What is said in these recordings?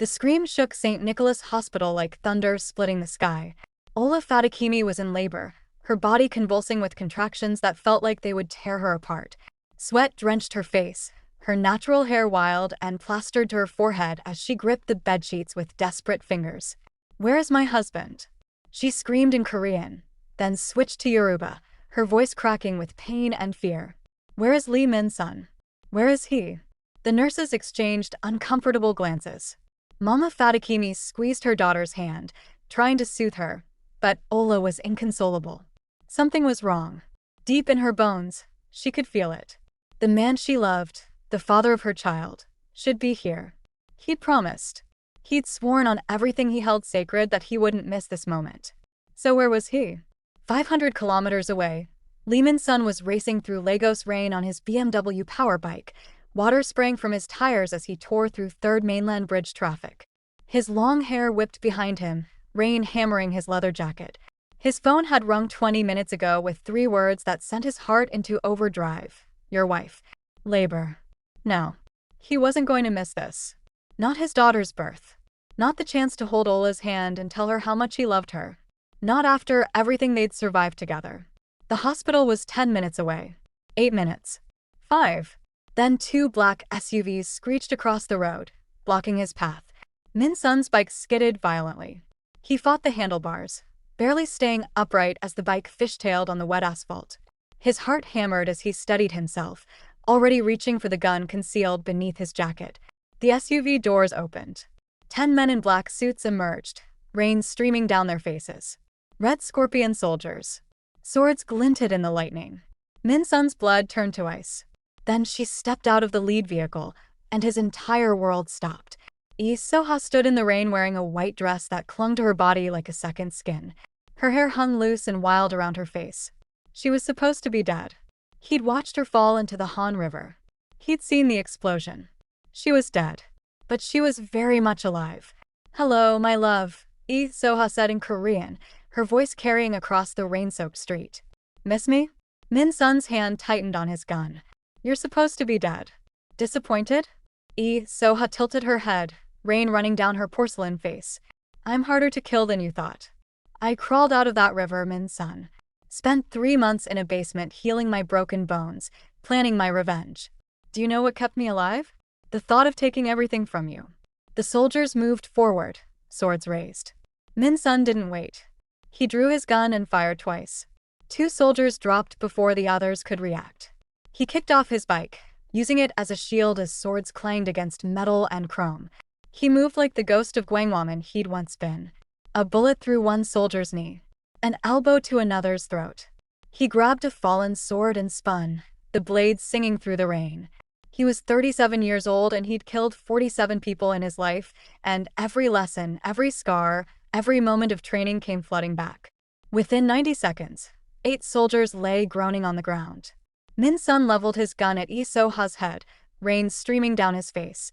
The scream shook St. Nicholas Hospital like thunder splitting the sky. Ola Fadekemi was in labor, her body convulsing with contractions that felt like they would tear her apart. Sweat drenched her face, her natural hair wild and plastered to her forehead as she gripped the bedsheets with desperate fingers. "Where is my husband?" She screamed in Korean, then switched to Yoruba, her voice cracking with pain and fear. "Where is Lee Min Son? Where is he?" The nurses exchanged uncomfortable glances. Mama Fadekemi squeezed her daughter's hand, trying to soothe her, but Ola was inconsolable. Something was wrong. Deep in her bones, she could feel it. The man she loved, the father of her child, should be here. He'd promised. He'd sworn on everything he held sacred that he wouldn't miss this moment. So where was he? 500 kilometers away, Lee Min Son was racing through Lagos rain on his BMW power bike, water spraying from his tires as he tore through 3rd Mainland Bridge traffic. His long hair whipped behind him, rain hammering his leather jacket. His phone had rung 20 minutes ago with 3 words that sent his heart into overdrive. "Your wife. Labor." No. He wasn't going to miss this. Not his daughter's birth. Not the chance to hold Ola's hand and tell her how much he loved her. Not after everything they'd survived together. The hospital was 10 minutes away. 8 minutes. 5. Then 2 black SUVs screeched across the road, blocking his path. Min Son's bike skidded violently. He fought the handlebars, barely staying upright as the bike fishtailed on the wet asphalt. His heart hammered as he steadied himself, already reaching for the gun concealed beneath his jacket. The SUV doors opened. 10 men in black suits emerged, rain streaming down their faces. Red Scorpion soldiers. Swords glinted in the lightning. Min Son's blood turned to ice. Then she stepped out of the lead vehicle, and his entire world stopped. Lee Soha stood in the rain wearing a white dress that clung to her body like a second skin. Her hair hung loose and wild around her face. She was supposed to be dead. He'd watched her fall into the Han River. He'd seen the explosion. She was dead. But she was very much alive. "Hello, my love," Lee Soha said in Korean, her voice carrying across the rain-soaked street. "Miss me?" Min Son's hand tightened on his gun. "You're supposed to be dead. Disappointed?" Lee Soha tilted her head, rain running down her porcelain face. "I'm harder to kill than you thought. I crawled out of that river, Min Son. Spent 3 months in a basement healing my broken bones, planning my revenge. Do you know what kept me alive? The thought of taking everything from you." The soldiers moved forward, swords raised. Min Son didn't wait. He drew his gun and fired twice. 2 soldiers dropped before the others could react. He kicked off his bike, using it as a shield as swords clanged against metal and chrome. He moved like the ghost of BWAM he'd once been. A bullet through one soldier's knee, an elbow to another's throat. He grabbed a fallen sword and spun, the blade singing through the rain. He was 37 years old and he'd killed 47 people in his life, and every lesson, every scar, every moment of training came flooding back. Within 90 seconds, 8 soldiers lay groaning on the ground. Min Son leveled his gun at Lee Soha's head, rain streaming down his face.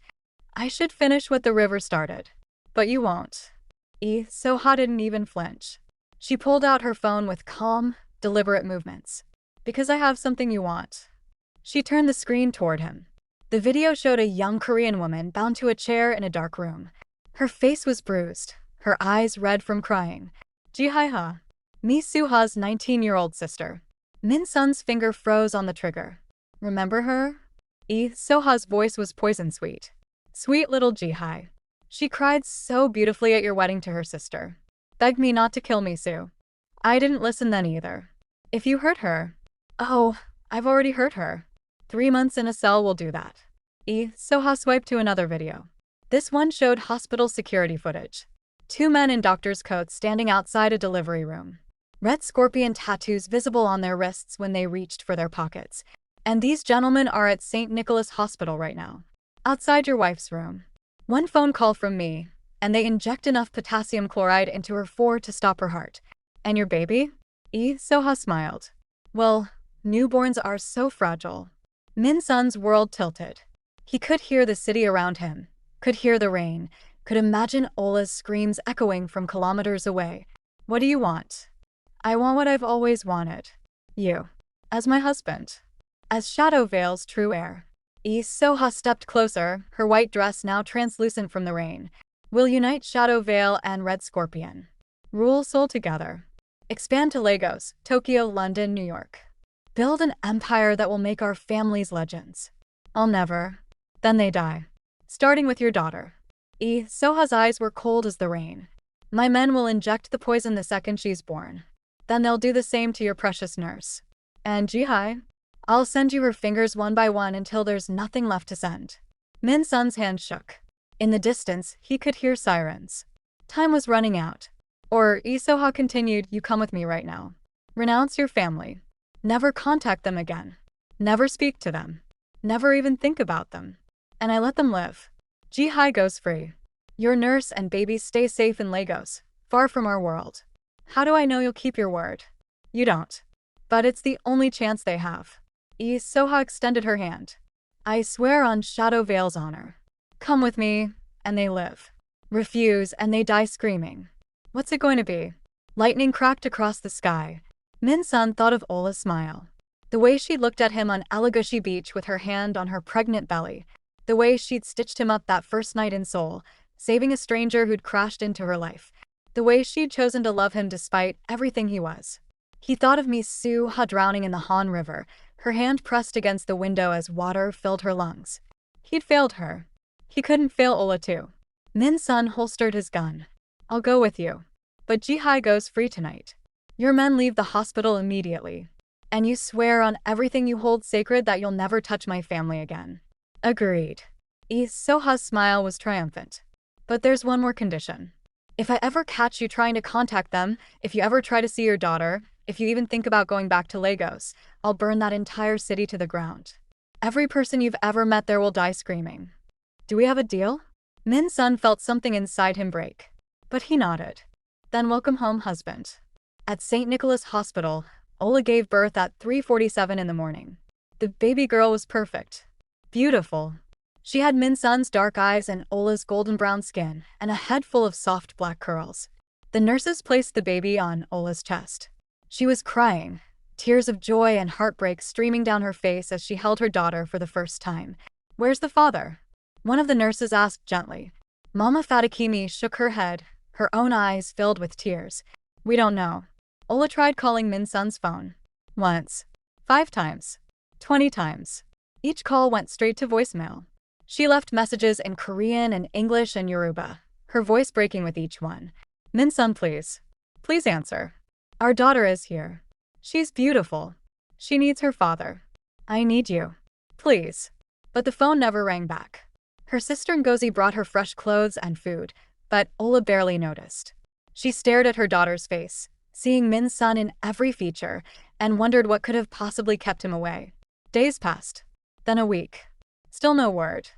"I should finish what the river started. But you won't." Lee Soha didn't even flinch. She pulled out her phone with calm, deliberate movements. "Because I have something you want." She turned the screen toward him. The video showed a young Korean woman bound to a chair in a dark room. Her face was bruised, her eyes red from crying. Ji-ha, Mi Suha's 19-year-old sister. Min Son's finger froze on the trigger. "Remember her?" Lee Soha's voice was poison-sweet. "Sweet little Ji-ha. She cried so beautifully at your wedding to her sister. Begged me not to kill me, Sue. I didn't listen then either. If you hurt her..." "Oh, I've already hurt her. 3 months in a cell will do that." Lee Soha swiped to another video. This one showed hospital security footage. 2 men in doctor's coats standing outside a delivery room. Red Scorpion tattoos visible on their wrists when they reached for their pockets. "And these gentlemen are at St. Nicholas Hospital right now. Outside your wife's room. One phone call from me, and they inject enough potassium chloride into her to stop her heart. And your baby?" Lee Soha smiled. "Well, newborns are so fragile." Min Son's world tilted. He could hear the city around him, could hear the rain, could imagine Ola's screams echoing from kilometers away. "What do you want?" "I want what I've always wanted. You. As my husband." As shadow veils true air. Lee Soha stepped closer, her white dress now translucent from the rain. Will unite Shadow Veil and Red Scorpion. Rule Seoul together. Expand to Lagos, Tokyo, London, New York. Build an empire that will make our families legends. I'll never. Then they die. Starting with your daughter. Soha's eyes were cold as the rain. My men will inject the poison the second she's born. Then they'll do the same to your precious nurse. And Jihai? I'll send you her fingers one by one until there's nothing left to send. Min Son's hand shook. In the distance, he could hear sirens. Time was running out. Or Soha continued, you come with me right now. Renounce your family. Never contact them again. Never speak to them. Never even think about them. And I let them live. Jihai goes free. Your nurse and babies stay safe in Lagos, far from our world. How do I know you'll keep your word? You don't. But it's the only chance they have. Soha extended her hand. I swear on Shadow Veil's honor. Come with me, and they live. Refuse, and they die screaming. What's it going to be? Lightning cracked across the sky. Min Son thought of Ola's smile. The way she looked at him on Alagushi Beach with her hand on her pregnant belly. The way she'd stitched him up that first night in Seoul, saving a stranger who'd crashed into her life. The way she'd chosen to love him despite everything he was. He thought of Soha drowning in the Han River, her hand pressed against the window as water filled her lungs. He'd failed her. He couldn't fail Ola too. Min Son holstered his gun. I'll go with you. But Jihai goes free tonight. Your men leave the hospital immediately. And you swear on everything you hold sacred that you'll never touch my family again. Agreed. Soha's smile was triumphant. But there's one more condition. If I ever catch you trying to contact them, if you ever try to see your daughter, if you even think about going back to Lagos, I'll burn that entire city to the ground. Every person you've ever met there will die screaming. Do we have a deal? Min Son felt something inside him break. But he nodded. Then welcome home, husband. At St. Nicholas Hospital, Ola gave birth at 3:47 in the morning. The baby girl was perfect. Beautiful. She had Min Son's dark eyes and Ola's golden brown skin, and a head full of soft black curls. The nurses placed the baby on Ola's chest. She was crying, tears of joy and heartbreak streaming down her face as she held her daughter for the first time. Where's the father? One of the nurses asked gently. Mama Fadekemi shook her head, her own eyes filled with tears. We don't know. Ola tried calling Min Son's phone. Once. 5 times. 20 times. Each call went straight to voicemail. She left messages in Korean and English and Yoruba, her voice breaking with each one. Min Son, please. Please answer. Our daughter is here. She's beautiful. She needs her father. I need you. Please. But the phone never rang back. Her sister Ngozi brought her fresh clothes and food, but Ola barely noticed. She stared at her daughter's face, seeing Min Son in every feature, and wondered what could have possibly kept him away. Days passed. Then a week. Still no word.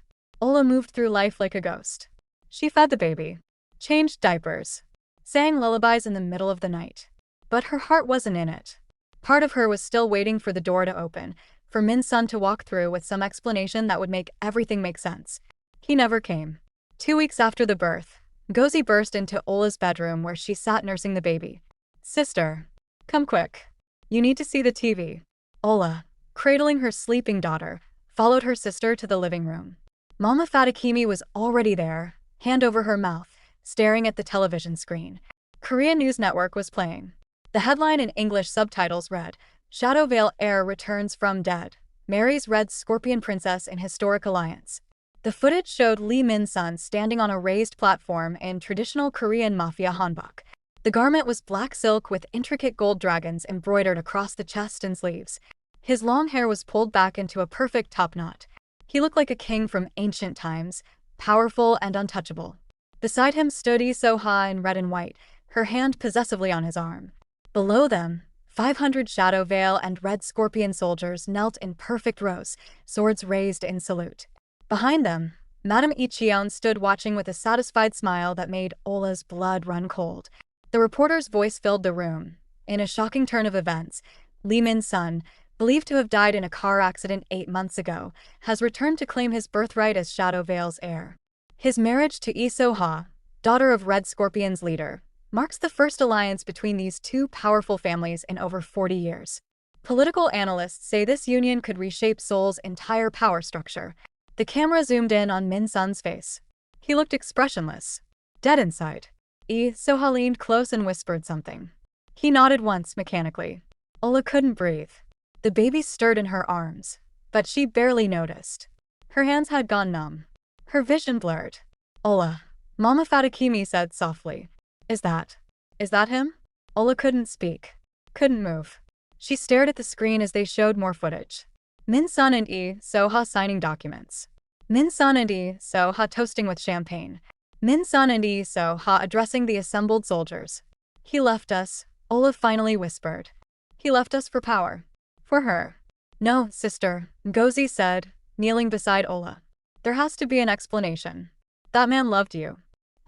Ola moved through life like a ghost. She fed the baby, changed diapers, sang lullabies in the middle of the night. But her heart wasn't in it. Part of her was still waiting for the door to open, for Min Son to walk through with some explanation that would make everything make sense. He never came. 2 weeks after the birth, Ngozi burst into Ola's bedroom where she sat nursing the baby. Sister, come quick. You need to see the TV. Ola, cradling her sleeping daughter, followed her sister to the living room. Mama Fadekemi was already there, hand over her mouth, staring at the television screen. Korean News Network was playing. The headline in English subtitles read, Shadow Veil heir returns from dead, marries Red Scorpion princess in historic alliance. The footage showed Lee Min Son standing on a raised platform in traditional Korean Mafia hanbok. The garment was black silk with intricate gold dragons embroidered across the chest and sleeves. His long hair was pulled back into a perfect top knot. He looked like a king from ancient times, powerful and untouchable. Beside him stood Soha in red and white, her hand possessively on his arm. Below them, 500 Shadow Veil and Red Scorpion soldiers knelt in perfect rows, swords raised in salute. Behind them, Madame Ichion stood watching with a satisfied smile that made Ola's blood run cold. The reporter's voice filled the room. In a shocking turn of events, Lee Min Son, believed to have died in a car accident 8 months ago, has returned to claim his birthright as Shadow Veil's heir. His marriage to Soha, daughter of Red Scorpion's leader, marks the first alliance between these two powerful families in over 40 years. Political analysts say this union could reshape Seoul's entire power structure. The camera zoomed in on Min Son's face. He looked expressionless. Dead inside. Soha leaned close and whispered something. He nodded once mechanically. Ola couldn't breathe. The baby stirred in her arms, but she barely noticed. Her hands had gone numb. Her vision blurred. Ola, Mama Fadekemi said softly. Is that him? Ola couldn't speak. Couldn't move. She stared at the screen as they showed more footage. Min Son and Soha signing documents. Min Son and Soha toasting with champagne. Min Son and Soha addressing the assembled soldiers. He left us, Ola finally whispered. He left us for power. For her. No, sister, Ngozi said, kneeling beside Ola. There has to be an explanation. That man loved you.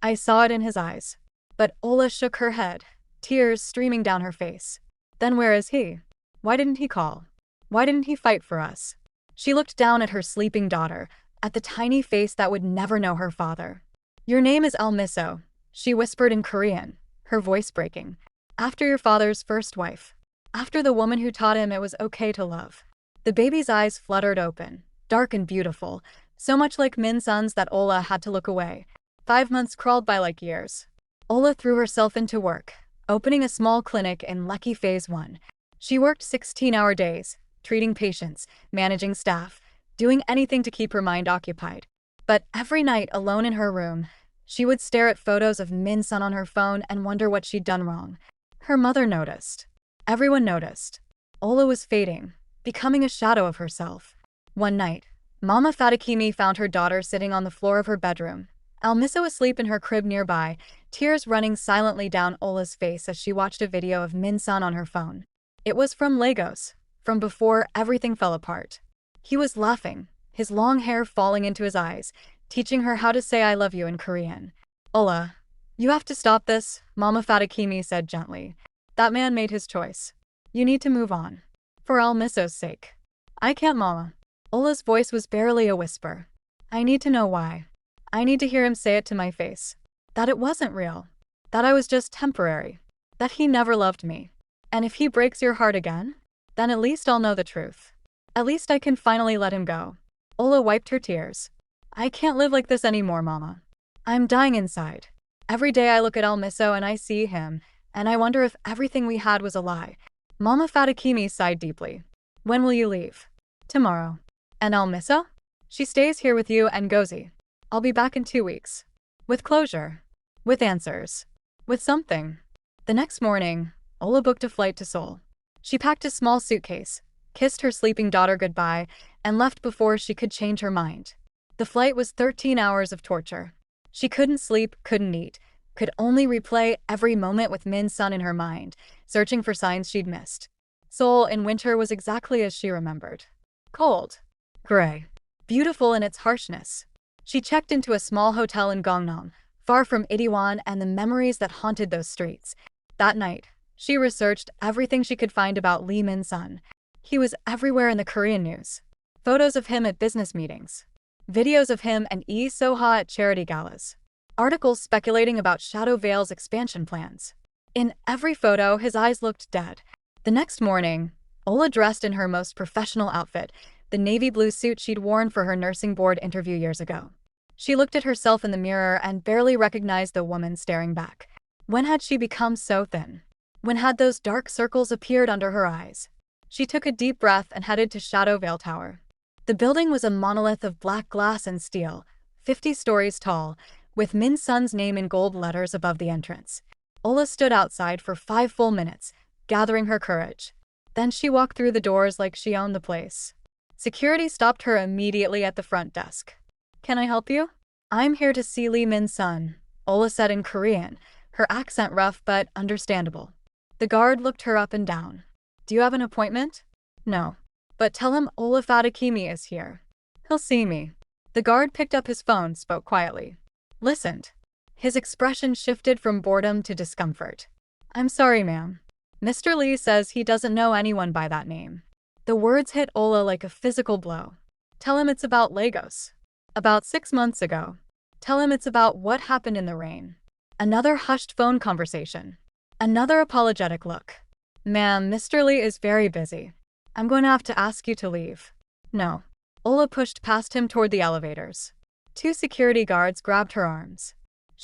I saw it in his eyes. But Ola shook her head, tears streaming down her face. Then where is he? Why didn't he call? Why didn't he fight for us? She looked down at her sleeping daughter, at the tiny face that would never know her father. Your name is Almiso, she whispered in Korean, her voice breaking. After your father's first wife. After the woman who taught him it was okay to love. The baby's eyes fluttered open, dark and beautiful, so much like Min Son's that Ola had to look away. 5 months crawled by like years. Ola threw herself into work, opening a small clinic in Lekki Phase 1. She worked 16-hour days, treating patients, managing staff, doing anything to keep her mind occupied. But every night, alone in her room, she would stare at photos of Min Son on her phone and wonder what she'd done wrong. Her mother noticed. Everyone noticed. Ola was fading, becoming a shadow of herself. One night, Mama Fadekemi found her daughter sitting on the floor of her bedroom, Almiso asleep in her crib nearby, tears running silently down Ola's face as she watched a video of Min Son on her phone. It was from Lagos, from before everything fell apart. He was laughing, his long hair falling into his eyes, teaching her how to say I love you in Korean. Ola, you have to stop this, Mama Fadekemi said gently. That man made his choice. You need to move on. For Almiso's sake. I can't, Mama. Ola's voice was barely a whisper. I need to know why. I need to hear him say it to my face. That it wasn't real. That I was just temporary. That he never loved me. And if he breaks your heart again, then at least I'll know the truth. At least I can finally let him go. Ola wiped her tears. I can't live like this anymore, Mama. I'm dying inside. Every day I look at Almiso and I see him, and I wonder if everything we had was a lie. Mama Fadekemi sighed deeply. When will you leave? Tomorrow. And Almiso? She stays here with you and Ngozi. I'll be back in 2 weeks. With closure. With answers. With something. The next morning, Ola booked a flight to Seoul. She packed a small suitcase, kissed her sleeping daughter goodbye, and left before she could change her mind. The flight was 13 hours of torture. She couldn't sleep, couldn't eat, could only replay every moment with Min Son in her mind, searching for signs she'd missed. Seoul in winter was exactly as she remembered. Cold. Gray. Beautiful in its harshness. She checked into a small hotel in Gangnam, far from Itaewon and the memories that haunted those streets. That night, she researched everything she could find about Lee Min Son. He was everywhere in the Korean news. Photos of him at business meetings. Videos of him and Soha at charity galas. Articles speculating about Shadow Vale's expansion plans. In every photo, his eyes looked dead. The next morning, Ola dressed in her most professional outfit, the navy blue suit she'd worn for her nursing board interview years ago. She looked at herself in the mirror and barely recognized the woman staring back. When had she become so thin? When had those dark circles appeared under her eyes? She took a deep breath and headed to Shadow Vale Tower. The building was a monolith of black glass and steel, 50 stories tall, with Min Son's name in gold letters above the entrance. Ola stood outside for 5 full minutes, gathering her courage. Then she walked through the doors like she owned the place. Security stopped her immediately at the front desk. Can I help you? I'm here to see Lee Min Son, Ola said in Korean, her accent rough but understandable. The guard looked her up and down. Do you have an appointment? No. But tell him Ola Fadekemi is here. He'll see me. The guard picked up his phone, spoke quietly. Listened. His expression shifted from boredom to discomfort. I'm sorry, ma'am. Mr. Lee says he doesn't know anyone by that name. The words hit Ola like a physical blow. Tell him it's about Lagos. About 6 months ago. Tell him it's about what happened in the rain. Another hushed phone conversation. Another apologetic look. Ma'am, Mr. Lee is very busy. I'm going to have to ask you to leave. No. Ola pushed past him toward the elevators. 2 security guards grabbed her arms.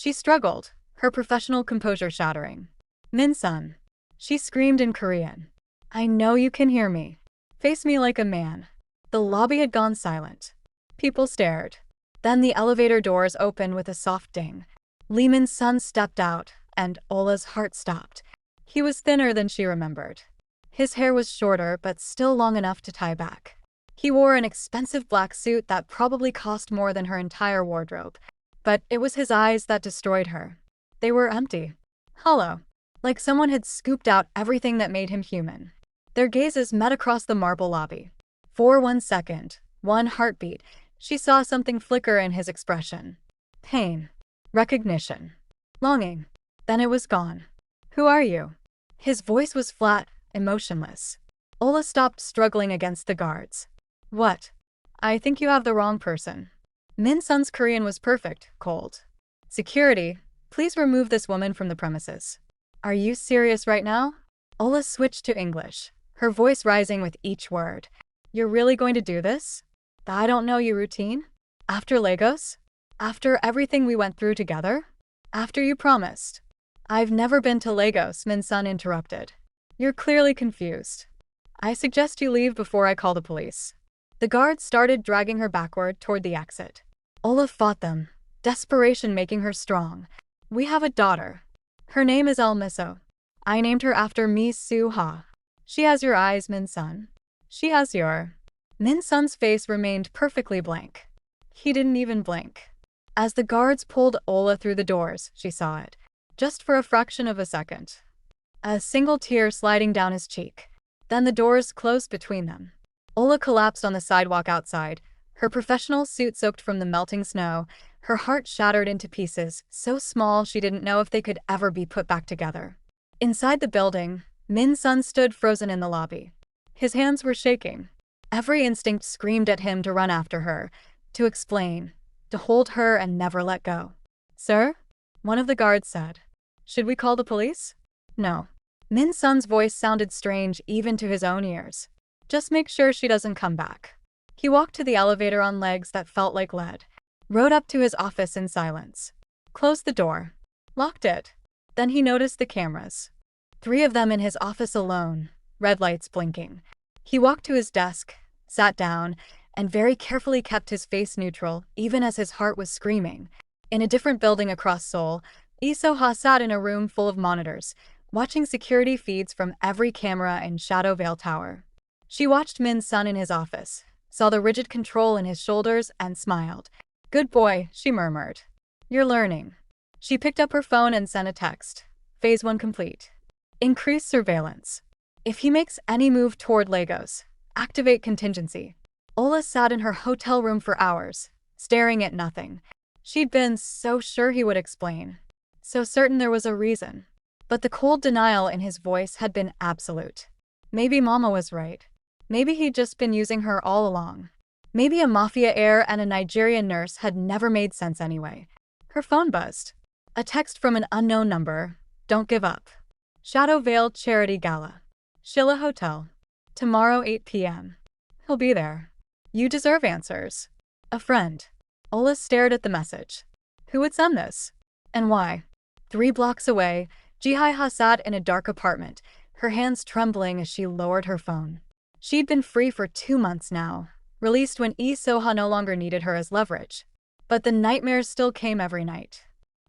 She struggled, her professional composure shattering. Min Son. She screamed in Korean. I know you can hear me. Face me like a man. The lobby had gone silent. People stared. Then the elevator doors opened with a soft ding. Lee Min Son stepped out, and Ola's heart stopped. He was thinner than she remembered. His hair was shorter, but still long enough to tie back. He wore an expensive black suit that probably cost more than her entire wardrobe. But it was his eyes that destroyed her. They were empty. Hollow. Like someone had scooped out everything that made him human. Their gazes met across the marble lobby. For 1 second, one heartbeat, she saw something flicker in his expression. Pain. Recognition. Longing. Then it was gone. Who are you? His voice was flat, emotionless. Ola stopped struggling against the guards. What? I think you have the wrong person. Min Son's Korean was perfect, cold. Security, please remove this woman from the premises. Are you serious right now? Ola switched to English, her voice rising with each word. You're really going to do this? The I don't know you routine? After Lagos? After everything we went through together? After you promised? I've never been to Lagos, Min Son interrupted. You're clearly confused. I suggest you leave before I call the police. The guards started dragging her backward toward the exit. Ola fought them, desperation making her strong. We have a daughter. Her name is Almiso. I named her after Mi Soo-ha. She has your eyes, Min Son. She has your... Min Son's face remained perfectly blank. He didn't even blink. As the guards pulled Ola through the doors, she saw it. Just for a fraction of a second. A single tear sliding down his cheek. Then the doors closed between them. Ola collapsed on the sidewalk outside, her professional suit soaked from the melting snow, her heart shattered into pieces, so small she didn't know if they could ever be put back together. Inside the building, Min Son stood frozen in the lobby. His hands were shaking. Every instinct screamed at him to run after her, to explain, to hold her and never let go. Sir? One of the guards said. Should we call the police? No. Min Son's voice sounded strange even to his own ears. Just make sure she doesn't come back. He walked to the elevator on legs that felt like lead, rode up to his office in silence, closed the door, locked it. Then he noticed the cameras. 3 of them in his office alone, red lights blinking. He walked to his desk, sat down, and very carefully kept his face neutral, even as his heart was screaming. In a different building across Seoul, Lee So-ha sat in a room full of monitors, watching security feeds from every camera in Shadow Vale Tower. She watched Min Son in his office, saw the rigid control in his shoulders, and smiled. Good boy, she murmured. You're learning. She picked up her phone and sent a text. Phase 1 complete. Increase surveillance. If he makes any move toward Lagos, activate contingency. Ola sat in her hotel room for hours, staring at nothing. She'd been so sure he would explain, so certain there was a reason. But the cold denial in his voice had been absolute. Maybe Mama was right. Maybe he'd just been using her all along. Maybe a Mafia heir and a Nigerian nurse had never made sense anyway. Her phone buzzed. A text from an unknown number. Don't give up. Shadow Vale Charity Gala. Shilla Hotel. Tomorrow 8 p.m. He'll be there. You deserve answers. A friend. Ola stared at the message. Who would send this? And why? 3 blocks away, Ji-ha sat in a dark apartment, her hands trembling as she lowered her phone. She'd been free for 2 months now, released when Lee So-ha no longer needed her as leverage. But the nightmares still came every night.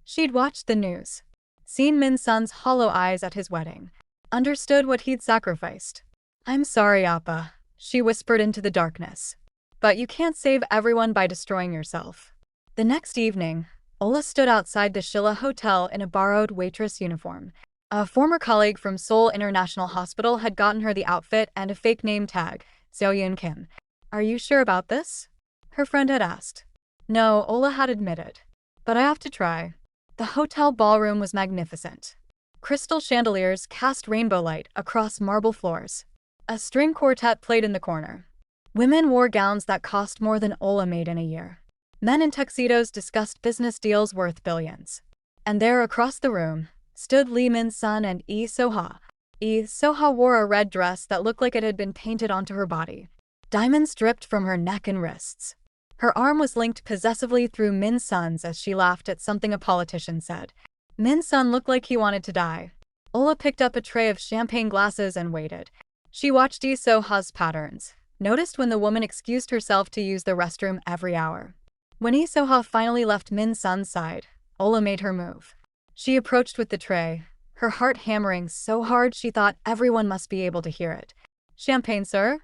She'd watched the news, seen Min Son's hollow eyes at his wedding, understood what he'd sacrificed. I'm sorry, Appa, she whispered into the darkness. But you can't save everyone by destroying yourself. The next evening, Ola stood outside the Shilla Hotel in a borrowed waitress uniform. A former colleague from Seoul International Hospital had gotten her the outfit and a fake name tag, Seoyun Kim. Are you sure about this? Her friend had asked. No, Ola had admitted. But I have to try. The hotel ballroom was magnificent. Crystal chandeliers cast rainbow light across marble floors. A string quartet played in the corner. Women wore gowns that cost more than Ola made in a year. Men in tuxedos discussed business deals worth billions. And there across the room stood Lee Min Son and Lee So-ha. Lee So-ha wore a red dress that looked like it had been painted onto her body. Diamonds dripped from her neck and wrists. Her arm was linked possessively through Min Sun's as she laughed at something a politician said. Min Sun looked like he wanted to die. Ola picked up a tray of champagne glasses and waited. She watched Lee So-ha's patterns, noticed when the woman excused herself to use the restroom every hour. When Lee So-ha finally left Min Sun's side, Ola made her move. She approached with the tray, her heart hammering so hard she thought everyone must be able to hear it. "Champagne, sir?"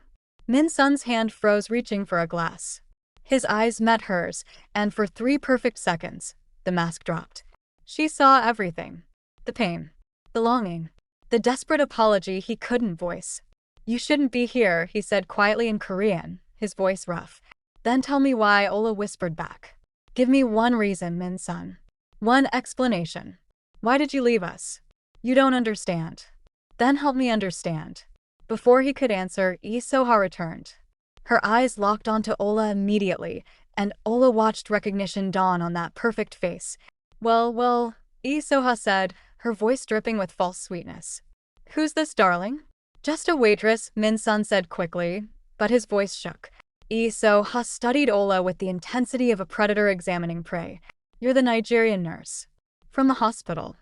Min Sun's hand froze, reaching for a glass. His eyes met hers, and for 3 perfect seconds, the mask dropped. She saw everything. The pain, the longing, the desperate apology he couldn't voice. "You shouldn't be here," he said quietly in Korean, his voice rough. "Then tell me why," Ola whispered back. "Give me one reason, Min Sun. One explanation. Why did you leave us? You don't understand. Then help me understand." Before he could answer, Lee So-ha returned. Her eyes locked onto Ola immediately, and Ola watched recognition dawn on that perfect face. Well, Lee So-ha said, her voice dripping with false sweetness. "Who's this, darling?" "Just a waitress," Min Sun said quickly, but his voice shook. Lee So-ha studied Ola with the intensity of a predator examining prey. "You're the Nigerian nurse. From the hospital.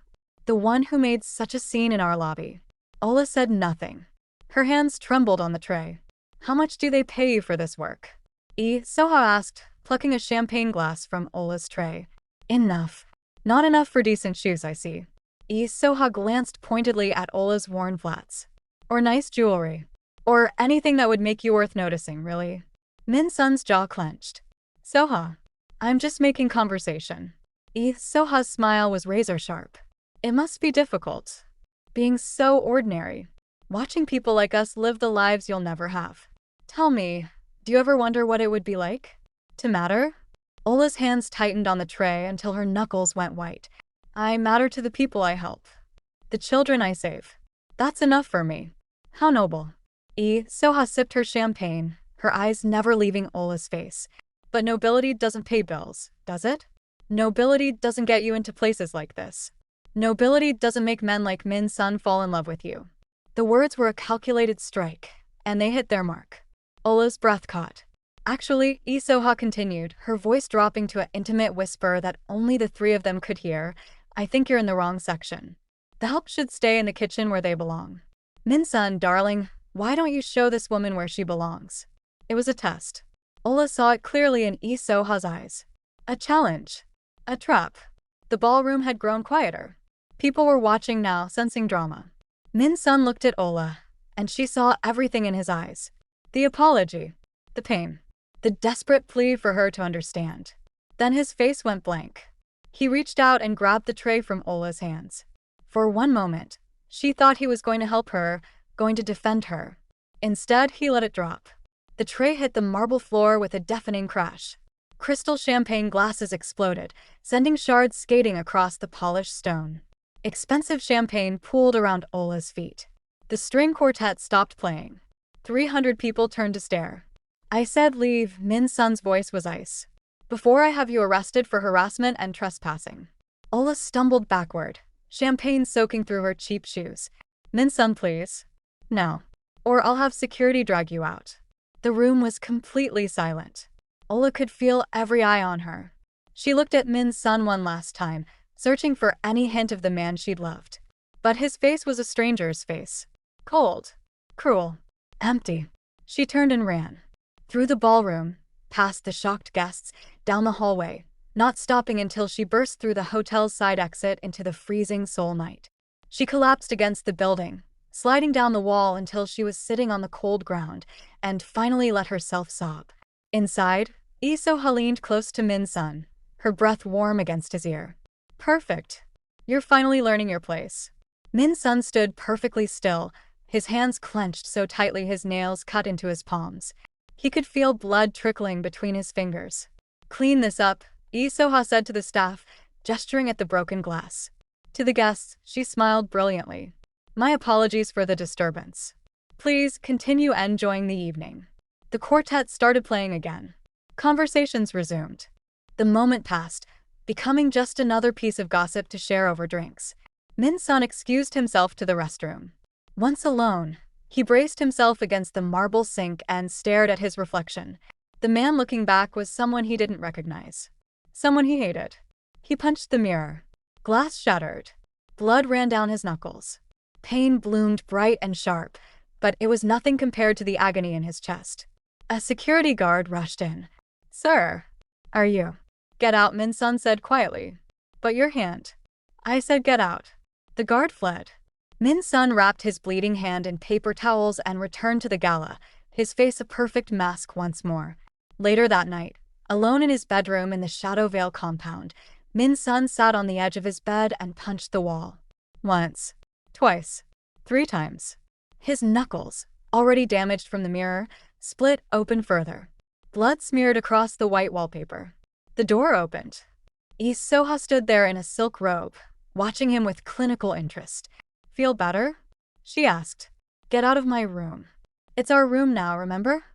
The one who made such a scene in our lobby." Ola said nothing. Her hands trembled on the tray. "How much do they pay you for this work?" Lee So-ha asked, plucking a champagne glass from Ola's tray. "Enough. Not enough for decent shoes, I see." Lee So-ha glanced pointedly at Ola's worn flats. "Or nice jewelry. Or anything that would make you worth noticing, really." Min Sun's jaw clenched. "So-ha, I'm just making conversation." Lee So-ha's smile was razor-sharp. "It must be difficult. Being so ordinary. Watching people like us live the lives you'll never have. Tell me, do you ever wonder what it would be like to matter?" Ola's hands tightened on the tray until her knuckles went white. "I matter to the people I help. The children I save. That's enough for me." "How noble." Lee So-ha sipped her champagne, her eyes never leaving Ola's face. "But nobility doesn't pay bills, does it? Nobility doesn't get you into places like this. Nobility doesn't make men like Min Sun fall in love with you." The words were a calculated strike, and they hit their mark. Ola's breath caught. "Actually," Lee So-ha continued, her voice dropping to an intimate whisper that only the 3 of them could hear, "I think you're in the wrong section. The help should stay in the kitchen where they belong. Min Sun, darling, why don't you show this woman where she belongs?" It was a test. Ola saw it clearly in Lee So-ha's eyes. A challenge. A trap. The ballroom had grown quieter. People were watching now, sensing drama. Min Sun looked at Ola, and she saw everything in his eyes. The apology. The pain. The desperate plea for her to understand. Then his face went blank. He reached out and grabbed the tray from Ola's hands. For one moment, she thought he was going to help her, going to defend her. Instead, he let it drop. The tray hit the marble floor with a deafening crash. Crystal champagne glasses exploded, sending shards skating across the polished stone. Expensive champagne pooled around Ola's feet. The string quartet stopped playing. 300 people turned to stare. "I said leave," Min Sun's voice was ice. "Before I have you arrested for harassment and trespassing." Ola stumbled backward, champagne soaking through her cheap shoes. "Min Sun, please." "No. Or I'll have security drag you out." The room was completely silent. Ola could feel every eye on her. She looked at Min Sun one last time, searching for any hint of the man she'd loved. But his face was a stranger's face. Cold. Cruel. Empty. She turned and ran. Through the ballroom, past the shocked guests, down the hallway, not stopping until she burst through the hotel's side exit into the freezing Seoul night. She collapsed against the building, sliding down the wall until she was sitting on the cold ground, and finally let herself sob. Inside, Lee So-ha leaned close to Min Sun, her breath warm against his ear. "Perfect. You're finally learning your place." Min Sun stood perfectly still, his hands clenched so tightly his nails cut into his palms. He could feel blood trickling between his fingers. "Clean this up," Lee So-ha said to the staff, gesturing at the broken glass. To the guests, she smiled brilliantly. "My apologies for the disturbance. Please continue enjoying the evening." The quartet started playing again. Conversations resumed. The moment passed, becoming just another piece of gossip to share over drinks. Min Sun excused himself to the restroom. Once alone, he braced himself against the marble sink and stared at his reflection. The man looking back was someone he didn't recognize. Someone he hated. He punched the mirror. Glass shattered. Blood ran down his knuckles. Pain bloomed bright and sharp, but it was nothing compared to the agony in his chest. A security guard rushed in. "Sir, are you?" "Get out," Min Son said quietly. "But your hand." "I said get out." The guard fled. Min Son wrapped his bleeding hand in paper towels and returned to the gala, his face a perfect mask once more. Later that night, alone in his bedroom in the Shadow Vale compound, Min Son sat on the edge of his bed and punched the wall. Once, twice, 3 times. His knuckles, already damaged from the mirror, split open further. Blood smeared across the white wallpaper. The door opened. Lee Soha stood there in a silk robe, watching him with clinical interest. "Feel better?" she asked. "Get out of my room. It's our room now, remember?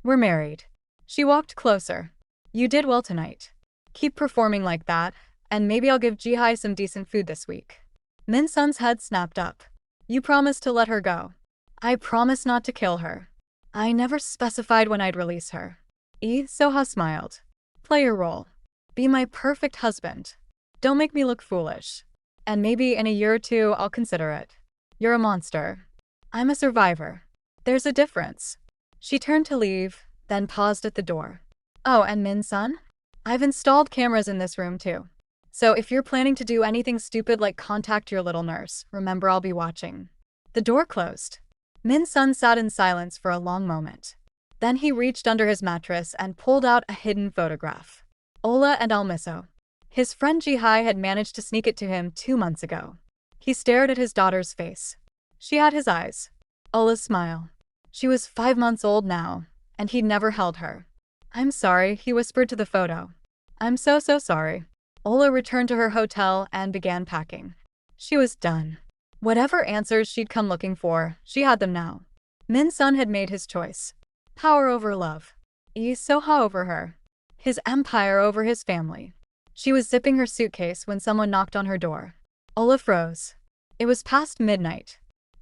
We're married." She walked closer. "You did well tonight. Keep performing like that, and maybe I'll give Jihai some decent food this week." Min Son's head snapped up. "You promised to let her go." "I promised not to kill her. I never specified when I'd release her." Lee Soha smiled. "Play your role. Be my perfect husband. Don't make me look foolish. And maybe in a year or 2 I'll consider it. You're a monster. I'm a survivor. There's a difference." She turned to leave, then paused at the door. "Oh, and Min Son? I've installed cameras in this room too. So if you're planning to do anything stupid like contact your little nurse, remember I'll be watching." The door closed. Min Son sat in silence for a long moment. Then he reached under his mattress and pulled out a hidden photograph. Ola and Almiso. His friend Jihai had managed to sneak it to him 2 months ago. He stared at his daughter's face. She had his eyes. Ola's smile. She was 5 months old now, and he'd never held her. "I'm sorry," he whispered to the photo. "I'm so sorry." Ola returned to her hotel and began packing. She was done. Whatever answers she'd come looking for, she had them now. Min Son had made his choice. Power over love. Lee Soha over her. His empire over his family. She was zipping her suitcase when someone knocked on her door. Ola froze. It was past midnight.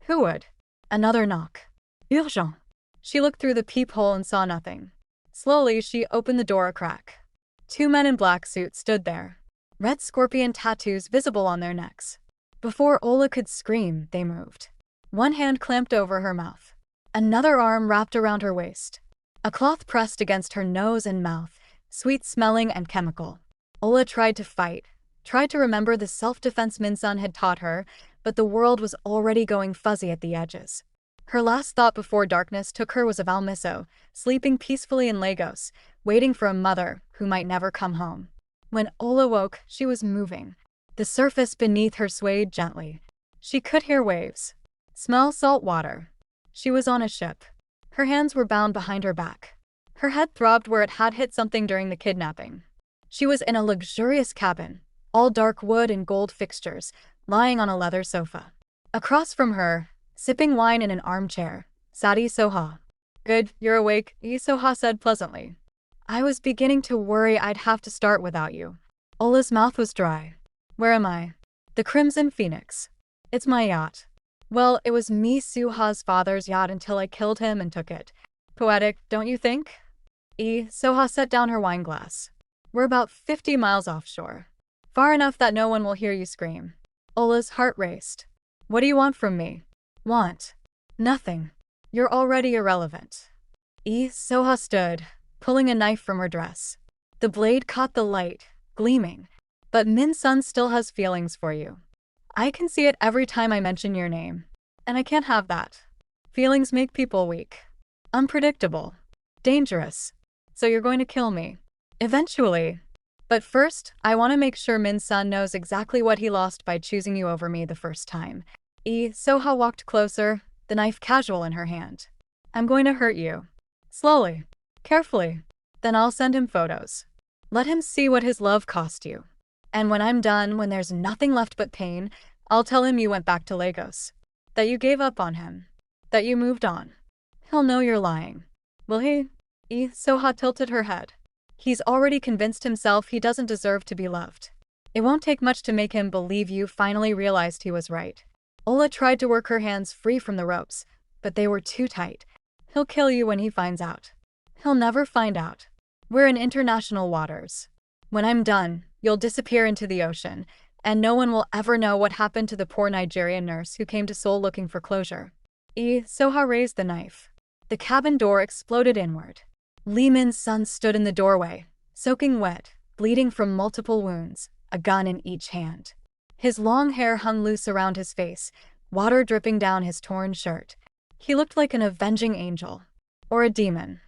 Who would? Another knock. Urgent. She looked through the peephole and saw nothing. Slowly, she opened the door a crack. 2 men in black suits stood there. Red scorpion tattoos visible on their necks. Before Ola could scream, they moved. One hand clamped over her mouth. Another arm wrapped around her waist. A cloth pressed against her nose and mouth, sweet-smelling and chemical. Ola tried to fight, tried to remember the self-defense Min Son had taught her, but the world was already going fuzzy at the edges. Her last thought before darkness took her was of Almiso, sleeping peacefully in Lagos, waiting for a mother who might never come home. When Ola woke, she was moving. The surface beneath her swayed gently. She could hear waves. Smell salt water. She was on a ship. Her hands were bound behind her back. Her head throbbed where it had hit something during the kidnapping. She was in a luxurious cabin, all dark wood and gold fixtures, lying on a leather sofa. Across from her, sipping wine in an armchair, sat Lee Soha. "Good, you're awake," Lee Soha said pleasantly. "I was beginning to worry I'd have to start without you." Ola's mouth was dry. "Where am I?" "The Crimson Phoenix. It's my yacht." "Well, it was me Suha's father's yacht until I killed him and took it. Poetic, don't you think?" Lee Soha set down her wine glass. "We're about 50 miles offshore. Far enough that no one will hear you scream." Ola's heart raced. "What do you want from me?" "Want? Nothing. You're already irrelevant." Lee Soha stood, pulling a knife from her dress. The blade caught the light, gleaming. "But Min Son still has feelings for you. I can see it every time I mention your name. And I can't have that. Feelings make people weak. Unpredictable. Dangerous. So you're going to kill me. Eventually. But first, I want to make sure Min Son knows exactly what he lost by choosing you over me the first time." Lee Soha walked closer, the knife casual in her hand. "I'm going to hurt you. Slowly. Carefully. Then I'll send him photos. Let him see what his love cost you. And when I'm done, when there's nothing left but pain, I'll tell him you went back to Lagos. That you gave up on him. That you moved on. He'll know you're lying. Will he?" Lee Soha tilted her head. "He's already convinced himself he doesn't deserve to be loved. It won't take much to make him believe you finally realized he was right." Ola tried to work her hands free from the ropes, but they were too tight. "He'll kill you when he finds out." "He'll never find out." We're in international waters. When I'm done, you'll disappear into the ocean, and no one will ever know what happened to the poor Nigerian nurse who came to Seoul looking for closure. Soha raised the knife. The cabin door exploded inward. Lee Min Son stood in the doorway, soaking wet, bleeding from multiple wounds, a gun in each hand. His long hair hung loose around his face, water dripping down his torn shirt. He looked like an avenging angel. Or a demon.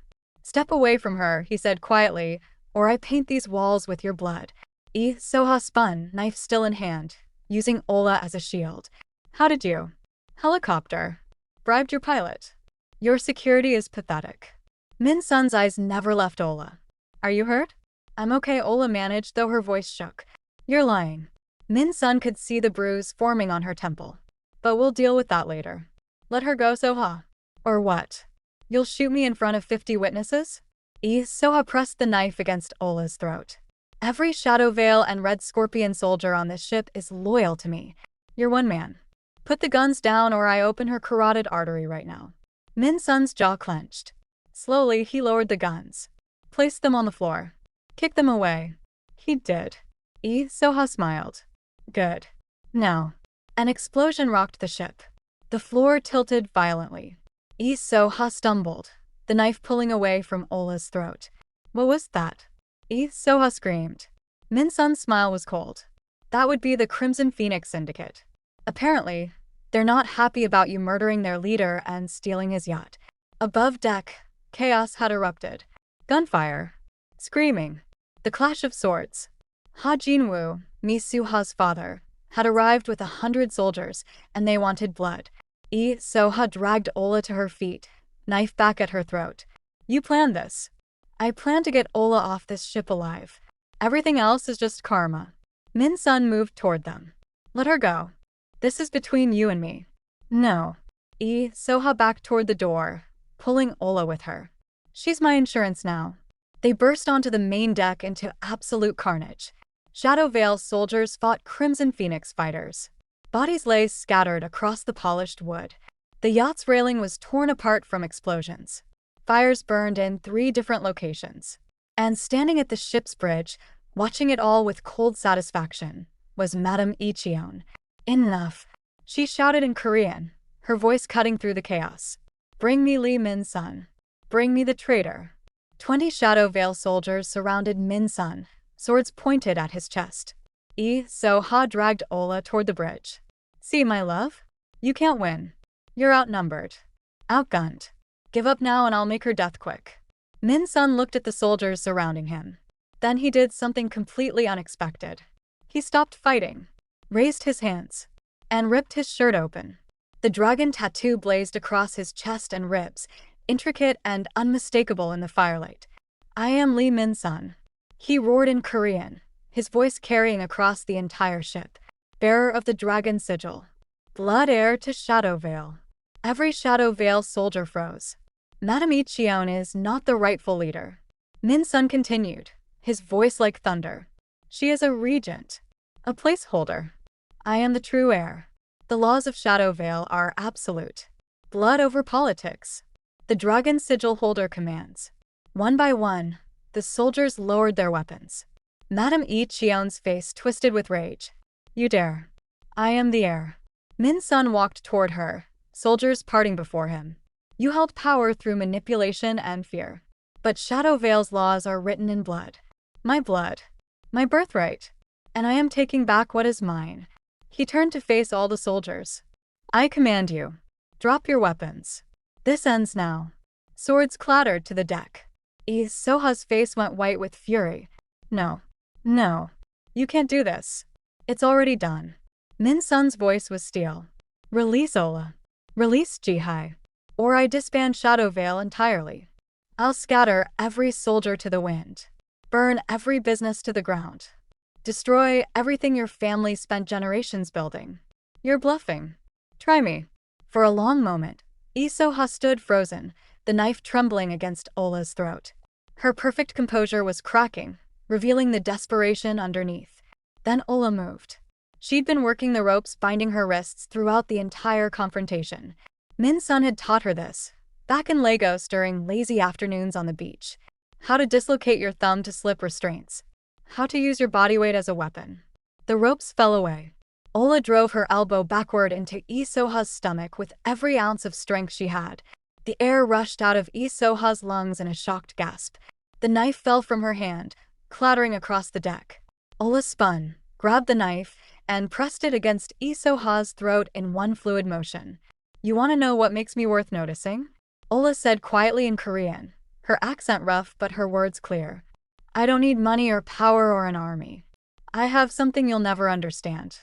"Step away from her," he said quietly, "or I paint these walls with your blood." Soha spun, knife still in hand, using Ola as a shield. "How did you? Helicopter. Bribed your pilot. Your security is pathetic." Min Son's eyes never left Ola. "Are you hurt?" "I'm okay," Ola managed, though her voice shook. "You're lying." Min Son could see the bruise forming on her temple. "But we'll deal with that later. Let her go, Soha." "Or what? You'll shoot me in front of 50 witnesses?" Soha pressed the knife against Ola's throat. "Every Shadow Veil and Red Scorpion soldier on this ship is loyal to me. You're one man. Put the guns down or I open her carotid artery right now." Min Son's jaw clenched. Slowly, he lowered the guns. Placed them on the floor. Kicked them away. He did. Soha smiled. "Good. Now." An explosion rocked the ship. The floor tilted violently. Soha stumbled, the knife pulling away from Ola's throat. "What was that?" Soha screamed. Min Son's smile was cold. "That would be the Crimson Phoenix Syndicate. Apparently, they're not happy about you murdering their leader and stealing his yacht." Above deck, chaos had erupted. Gunfire. Screaming. The clash of swords. Ha Jinwoo, Mi Suha's father, had arrived with 100 soldiers, and they wanted blood. Soha dragged Ola to her feet, knife back at her throat. "You planned this." "I plan to get Ola off this ship alive. Everything else is just karma." Min Son moved toward them. "Let her go. This is between you and me." "No." Soha backed toward the door, pulling Ola with her. "She's my insurance now." They burst onto the main deck into absolute carnage. Shadow Veil soldiers fought Crimson Phoenix fighters. Bodies lay scattered across the polished wood. The yacht's railing was torn apart from explosions. Fires burned in 3 different locations. And standing at the ship's bridge, watching it all with cold satisfaction, was Madame Icheon. "Enough," she shouted in Korean, her voice cutting through the chaos. "Bring me Lee Min Son. Bring me the traitor." 20 Shadow Veil soldiers surrounded Min Son, swords pointed at his chest. Soha dragged Ola toward the bridge. "See, my love? You can't win. You're outnumbered. Outgunned. Give up now and I'll make her death quick." Min Son looked at the soldiers surrounding him. Then he did something completely unexpected. He stopped fighting, raised his hands, and ripped his shirt open. The dragon tattoo blazed across his chest and ribs, intricate and unmistakable in the firelight. "I am Lee Min Son," he roared in Korean, his voice carrying across the entire ship. "Bearer of the dragon sigil. Blood heir to Shadow Veil." Every Shadow Veil soldier froze. "Madame Icheon is not the rightful leader," Min Son continued, his voice like thunder. "She is a regent, a placeholder. I am the true heir. The laws of Shadow Veil are absolute. Blood over politics. The dragon sigil holder commands." One by one, the soldiers lowered their weapons. Madame Icheon's face twisted with rage. "You dare. I am the heir." Min Son walked toward her, soldiers parting before him. "You held power through manipulation and fear. But Shadow Veil's laws are written in blood. My blood. My birthright. And I am taking back what is mine." He turned to face all the soldiers. "I command you. Drop your weapons. This ends now." Swords clattered to the deck. Soha's face went white with fury. "No. No. You can't do this. It's already done." Min Son's voice was steel. "Release Ola. Release Jihai. Or I disband Shadow Veil entirely. I'll scatter every soldier to the wind. Burn every business to the ground. Destroy everything your family spent generations building. You're bluffing. Try me." For a long moment, Soha stood frozen, the knife trembling against Ola's throat. Her perfect composure was cracking, revealing the desperation underneath. Then Ola moved. She'd been working the ropes binding her wrists throughout the entire confrontation. Min Son had taught her this, back in Lagos during lazy afternoons on the beach. how to dislocate your thumb to slip restraints, how to use your body weight as a weapon. The ropes fell away. Ola drove her elbow backward into Lee Soha's stomach with every ounce of strength she had. The air rushed out of Lee Soha's lungs in a shocked gasp. The knife fell from her hand, clattering across the deck. Ola spun, grabbed the knife, and pressed it against Lee Soha's throat in one fluid motion. "You want to know what makes me worth noticing?" Ola said quietly in Korean, her accent rough but her words clear. "I don't need money or power or an army. I have something you'll never understand.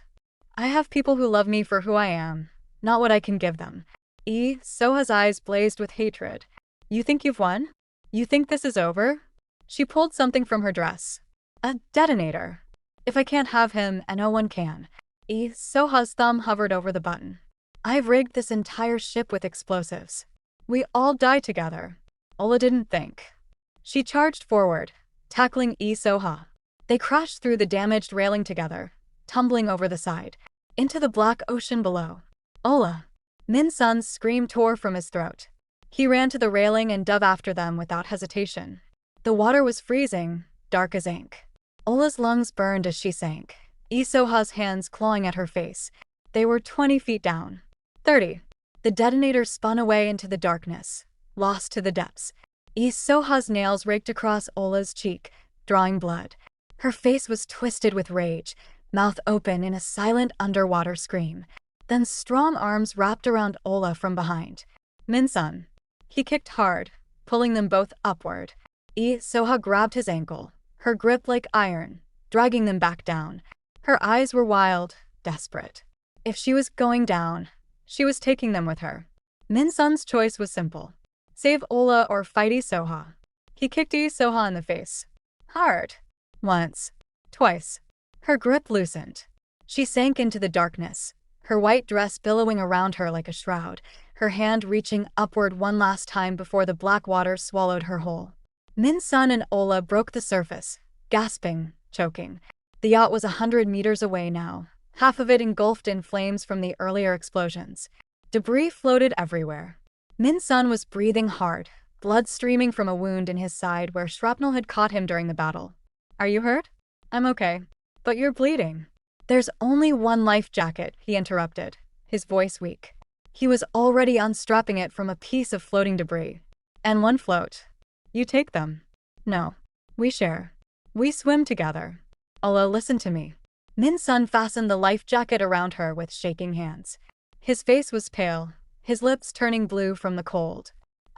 I have people who love me for who I am, not what I can give them." Lee Soha's eyes blazed with hatred. "You think you've won? You think this is over?" She pulled something from her dress. "A detonator. If I can't have him, and no one can." Lee Soha's thumb hovered over the button. "I've rigged this entire ship with explosives. We all die together." Ola didn't think. She charged forward, tackling Lee Soha. They crashed through the damaged railing together, tumbling over the side, into the black ocean below. "Ola!" Min Son's scream tore from his throat. He ran to the railing and dove after them without hesitation. The water was freezing, dark as ink. Ola's lungs burned as she sank, Lee Soha's hands clawing at her face. They were 20 feet down. 30. The detonator spun away into the darkness, lost to the depths. Lee Soha's nails raked across Ola's cheek, drawing blood. Her face was twisted with rage, mouth open in a silent underwater scream. Then strong arms wrapped around Ola from behind. "Min Son." He kicked hard, pulling them both upward. Lee Soha grabbed his ankle, her grip like iron, dragging them back down. Her eyes were wild, desperate. If she was going down, she was taking them with her. Min Son's choice was simple. Save Ola or fight Lee Soha. He kicked Lee Soha in the face. Hard. Once. Twice. Her grip loosened. She sank into the darkness, her white dress billowing around her like a shroud, her hand reaching upward one last time before the black water swallowed her whole. Min Son and Ola broke the surface, gasping, choking. The yacht was 100 meters away now, half of it engulfed in flames from the earlier explosions. Debris floated everywhere. Min Son was breathing hard, blood streaming from a wound in his side where shrapnel had caught him during the battle. "Are you hurt?" "I'm okay. But you're bleeding." "There's only one life jacket," he interrupted, his voice weak. He was already unstrapping it from a piece of floating debris. "And one float. You take them." "No. We share. We swim together." "Ola, listen to me." Min Son fastened the life jacket around her with shaking hands. His face was pale, his lips turning blue from the cold.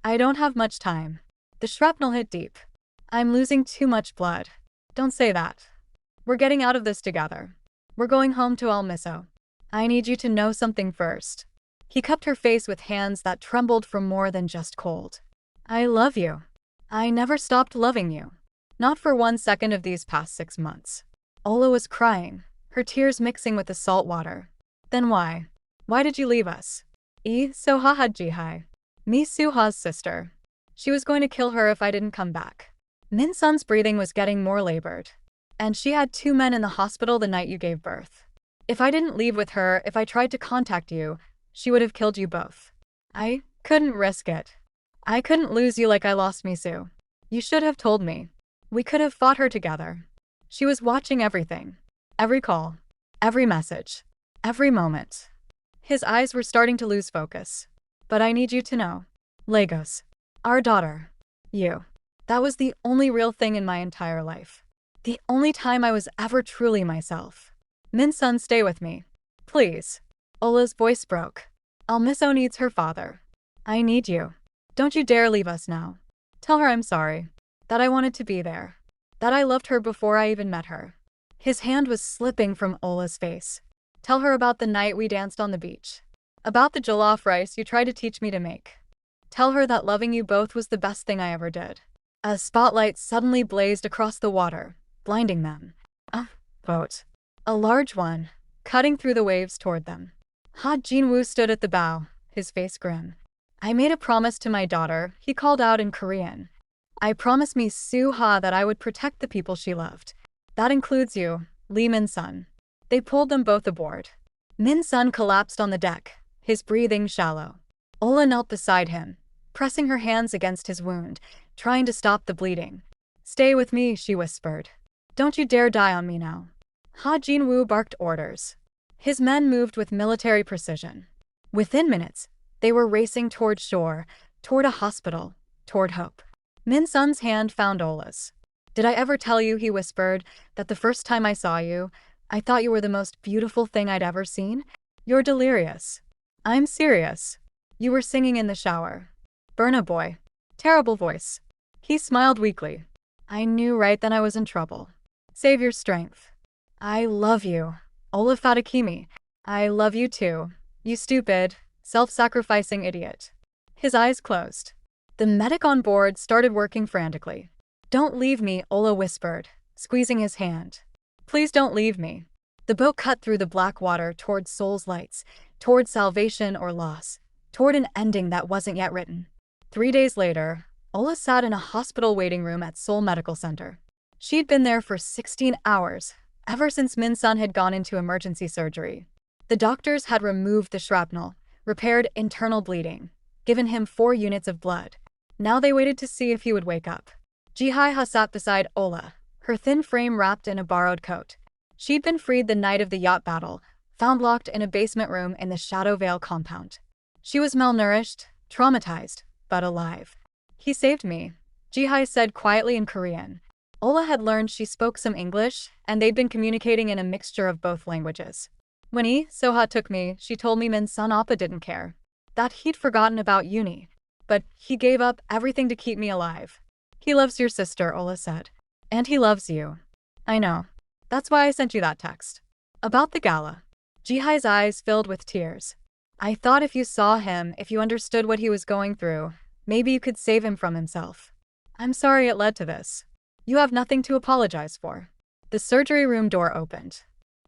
"I don't have much time. The shrapnel hit deep. I'm losing too much blood." "Don't say that. We're getting out of this together. We're going home to Almiso. I need you to know something first." He cupped her face with hands that trembled from more than just cold. "I love you. I never stopped loving you. Not for 1 second of these past 6 months." Ola was crying, her tears mixing with the salt water. "Then why? Why did you leave us?" "Lee Soha had Jihai. Mi Suha's sister. She was going to kill her if I didn't come back." Min Son's breathing was getting more labored. "And she had 2 men in the hospital the night you gave birth. If I didn't leave with her, if I tried to contact you, she would have killed you both. I couldn't risk it. I couldn't lose you like I lost Misu. You should have told me. We could have fought her together. She was watching everything. Every call. Every message. Every moment." His eyes were starting to lose focus. "But I need you to know. Lagos. Our daughter. You. That was the only real thing in my entire life. The only time I was ever truly myself. Min Son, stay with me. Please." Ola's voice broke. "Almiso needs her father. I need you. Don't you dare leave us now. Tell her I'm sorry. That I wanted to be there. That I loved her before I even met her." His hand was slipping from Ola's face. "Tell her about the night we danced on the beach. About the jollof rice you tried to teach me to make. Tell her that loving you both was the best thing I ever did." A spotlight suddenly blazed across the water, blinding them. A boat. A large one, cutting through the waves toward them. Ha Jinwoo stood at the bow, his face grim. "I made a promise to my daughter," he called out in Korean. "I promised Mi Soo-ha that I would protect the people she loved. That includes you, Lee Min Son." They pulled them both aboard. Min Son collapsed on the deck, his breathing shallow. Ola knelt beside him, pressing her hands against his wound, trying to stop the bleeding. Stay with me, she whispered. Don't you dare die on me now. Ha Jinwoo barked orders. His men moved with military precision. Within minutes, they were racing toward shore, toward a hospital, toward hope. Min Son's hand found Ola's. Did I ever tell you, he whispered, that the first time I saw you, I thought you were the most beautiful thing I'd ever seen? You're delirious. I'm serious. You were singing in the shower. Burna boy. Terrible voice. He smiled weakly. I knew right then I was in trouble. Save your strength. I love you. Ola Fadekemi. I love you too. You stupid, self-sacrificing idiot. His eyes closed. The medic on board started working frantically. Don't leave me, Ola whispered, squeezing his hand. Please don't leave me. The boat cut through the black water toward Seoul's lights, toward salvation or loss, toward an ending that wasn't yet written. 3 days later, Ola sat in a hospital waiting room at Seoul Medical Center. She'd been there for 16 hours, ever since Min Son had gone into emergency surgery. The doctors had removed the shrapnel, repaired internal bleeding, given him 4 units of blood. Now they waited to see if he would wake up. Ji-ha sat beside Ola, her thin frame wrapped in a borrowed coat. She'd been freed the night of the yacht battle, found locked in a basement room in the Shadow Vale compound. She was malnourished, traumatized, but alive. He saved me, Ji-ha said quietly in Korean. Ola had learned she spoke some English, and they'd been communicating in a mixture of both languages. When Soha took me, she told me Min Son Appa didn't care. That he'd forgotten about uni. But he gave up everything to keep me alive. He loves your sister, Ola said. And he loves you. I know. That's why I sent you that text. About the gala. Ji-ha's eyes filled with tears. I thought if you saw him, if you understood what he was going through, maybe you could save him from himself. I'm sorry it led to this. You have nothing to apologize for. The surgery room door opened.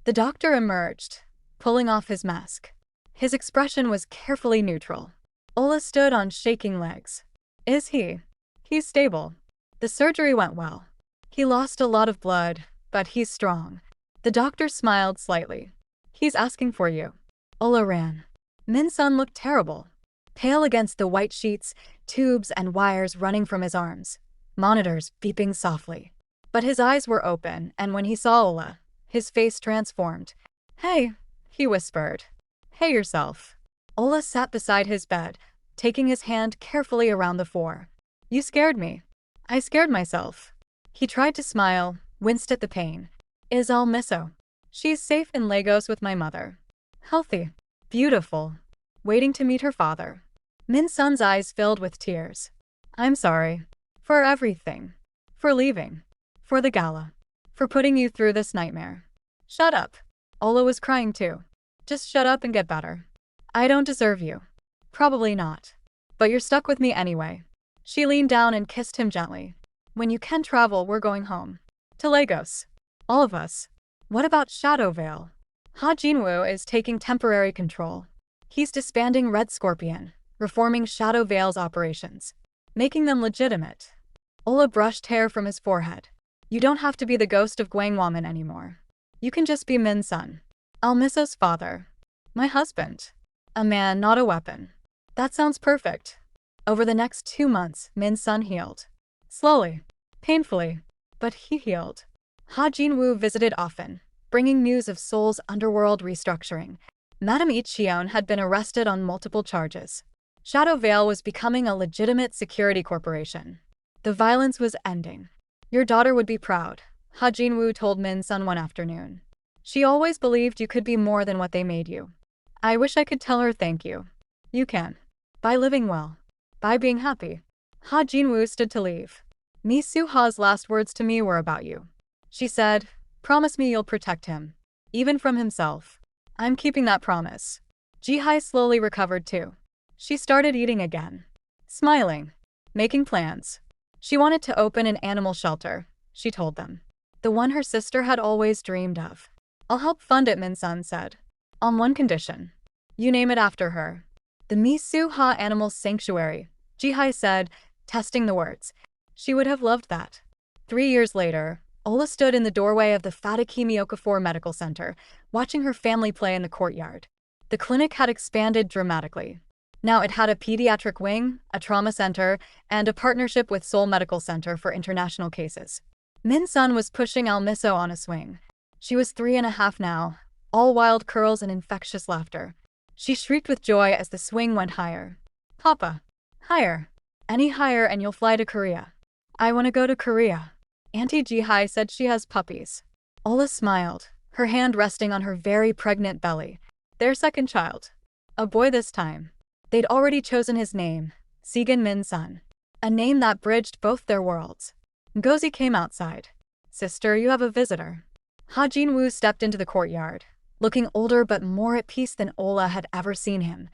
The doctor emerged, pulling off his mask. His expression was carefully neutral. Ola stood on shaking legs. Is he? He's stable. The surgery went well. He lost a lot of blood, but he's strong. The doctor smiled slightly. He's asking for you. Ola ran. Min Son looked terrible. Pale against the white sheets, tubes and wires running from his arms. Monitors beeping softly. But his eyes were open, and when he saw Ola, his face transformed. Hey, he whispered. Hey yourself. Ola sat beside his bed, taking his hand carefully around the 4. You scared me. I scared myself. He tried to smile, winced at the pain. Is Almiso? She's safe in Lagos with my mother. Healthy. Beautiful. Waiting to meet her father. Min Son's eyes filled with tears. I'm sorry. For everything. For leaving. For the gala. For putting you through this nightmare. Shut up. Ola was crying too. Just shut up and get better. I don't deserve you. Probably not. But you're stuck with me anyway. She leaned down and kissed him gently. When you can travel, we're going home. To Lagos. All of us. What about Shadow Vale? Ha Jinwoo is taking temporary control. He's disbanding Red Scorpion, reforming Shadow Vale's operations, making them legitimate. Ola brushed hair from his forehead. You don't have to be the ghost of BWAM anymore. You can just be Min Son. Almiso's father. My husband. A man, not a weapon. That sounds perfect. Over the next 2 months, Min Son healed. Slowly. Painfully. But he healed. Ha Jinwoo visited often, bringing news of Seoul's underworld restructuring. Madame Icheon had been arrested on multiple charges. Shadow Vale was becoming a legitimate security corporation. The violence was ending. Your daughter would be proud, Ha Jinwoo told Min Son one afternoon. She always believed you could be more than what they made you. I wish I could tell her thank you. You can. By living well. By being happy. Ha Jinwoo stood to leave. Mi Soo-ha's last words to me were about you. She said, promise me you'll protect him. Even from himself. I'm keeping that promise. Ji-hai slowly recovered too. She started eating again. Smiling. Making plans. She wanted to open an animal shelter, she told them. The one her sister had always dreamed of. I'll help fund it, Min Son said. On one condition. You name it after her. The Mi Soo-ha Animal Sanctuary, Ji-hai said, testing the words. She would have loved that. 3 years later, Ola stood in the doorway of the Fadekemi Okafor Medical Center, watching her family play in the courtyard. The clinic had expanded dramatically. Now it had a pediatric wing, a trauma center, and a partnership with Seoul Medical Center for international cases. Min Son was pushing Almiso on a swing. She was 3.5 now, all wild curls and infectious laughter. She shrieked with joy as the swing went higher. Papa. Higher. Any higher and you'll fly to Korea. I want to go to Korea. Auntie Jihai said she has puppies. Ola smiled, her hand resting on her very pregnant belly. Their second child. A boy this time. They'd already chosen his name, Segan Min Son. A name that bridged both their worlds. Ngozi came outside. Sister, you have a visitor. Ha Jin-woo stepped into the courtyard, looking older but more at peace than Ola had ever seen him.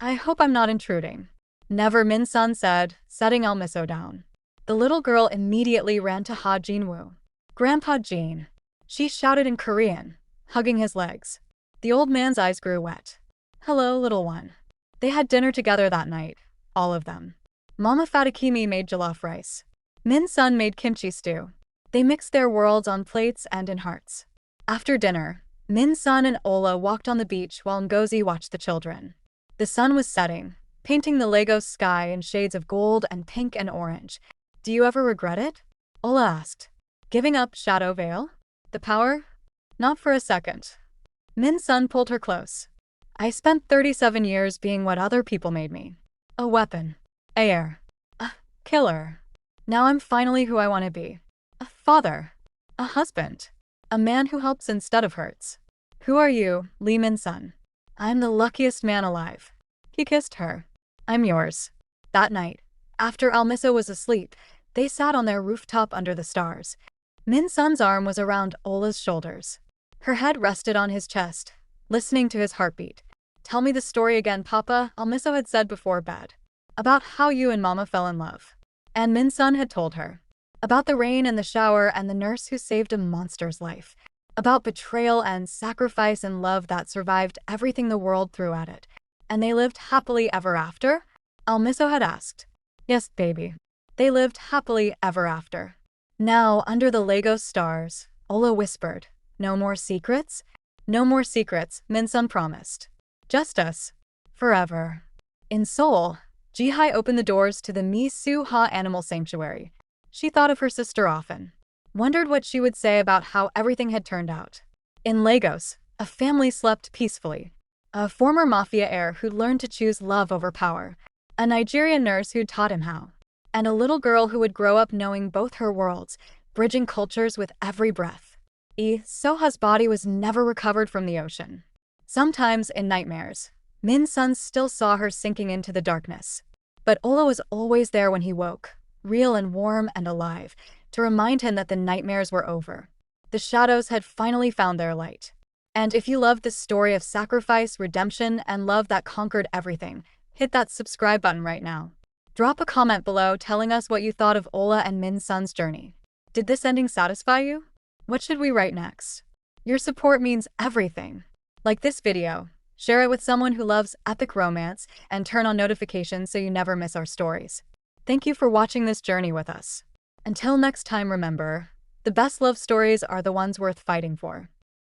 I hope I'm not intruding. Never, Min Son said, setting Almiso down. The little girl immediately ran to Ha Jin-woo. Grandpa Jin. She shouted in Korean, hugging his legs. The old man's eyes grew wet. Hello, little one. They had dinner together that night, all of them. Mama Fadekemi made jollof rice. Min Son made kimchi stew. They mixed their worlds on plates and in hearts. After dinner, Min Son and Ola walked on the beach while Ngozi watched the children. The sun was setting, painting the Lagos sky in shades of gold and pink and orange. Do you ever regret it? Ola asked. Giving up Shadow Veil? The power? Not for a second. Min Son pulled her close. I spent 37 years being what other people made me. A weapon. A heir. A killer. Now I'm finally who I want to be. A father. A husband. A man who helps instead of hurts. Who are you, Lee Min Son? I'm the luckiest man alive. He kissed her. I'm yours. That night, after Almiso was asleep, they sat on their rooftop under the stars. Min Son's arm was around Ola's shoulders. Her head rested on his chest, listening to his heartbeat. Tell me the story again, Papa, Almiso had said before bed. About how you and Mama fell in love. And Min Son had told her. About the rain and the shower and the nurse who saved a monster's life. About betrayal and sacrifice and love that survived everything the world threw at it. And they lived happily ever after? Almiso had asked. Yes, baby. They lived happily ever after. Now, under the Lagos stars, Ola whispered. No more secrets? No more secrets, Min Son promised. Just us. Forever. In Seoul, Jihai opened the doors to the Mi-Su-ha Animal Sanctuary. She thought of her sister often. Wondered what she would say about how everything had turned out. In Lagos, a family slept peacefully. A former Mafia heir who'd learned to choose love over power. A Nigerian nurse who'd taught him how. And a little girl who would grow up knowing both her worlds, bridging cultures with every breath. Soha's body was never recovered from the ocean. Sometimes, in nightmares, Min Son still saw her sinking into the darkness. But Ola was always there when he woke, real and warm and alive, to remind him that the nightmares were over. The shadows had finally found their light. And if you loved this story of sacrifice, redemption, and love that conquered everything, hit that subscribe button right now. Drop a comment below telling us what you thought of Ola and Min Son's journey. Did this ending satisfy you? What should we write next? Your support means everything. Like this video, share it with someone who loves epic romance, and turn on notifications so you never miss our stories. Thank you for watching this journey with us. Until next time, remember, the best love stories are the ones worth fighting for.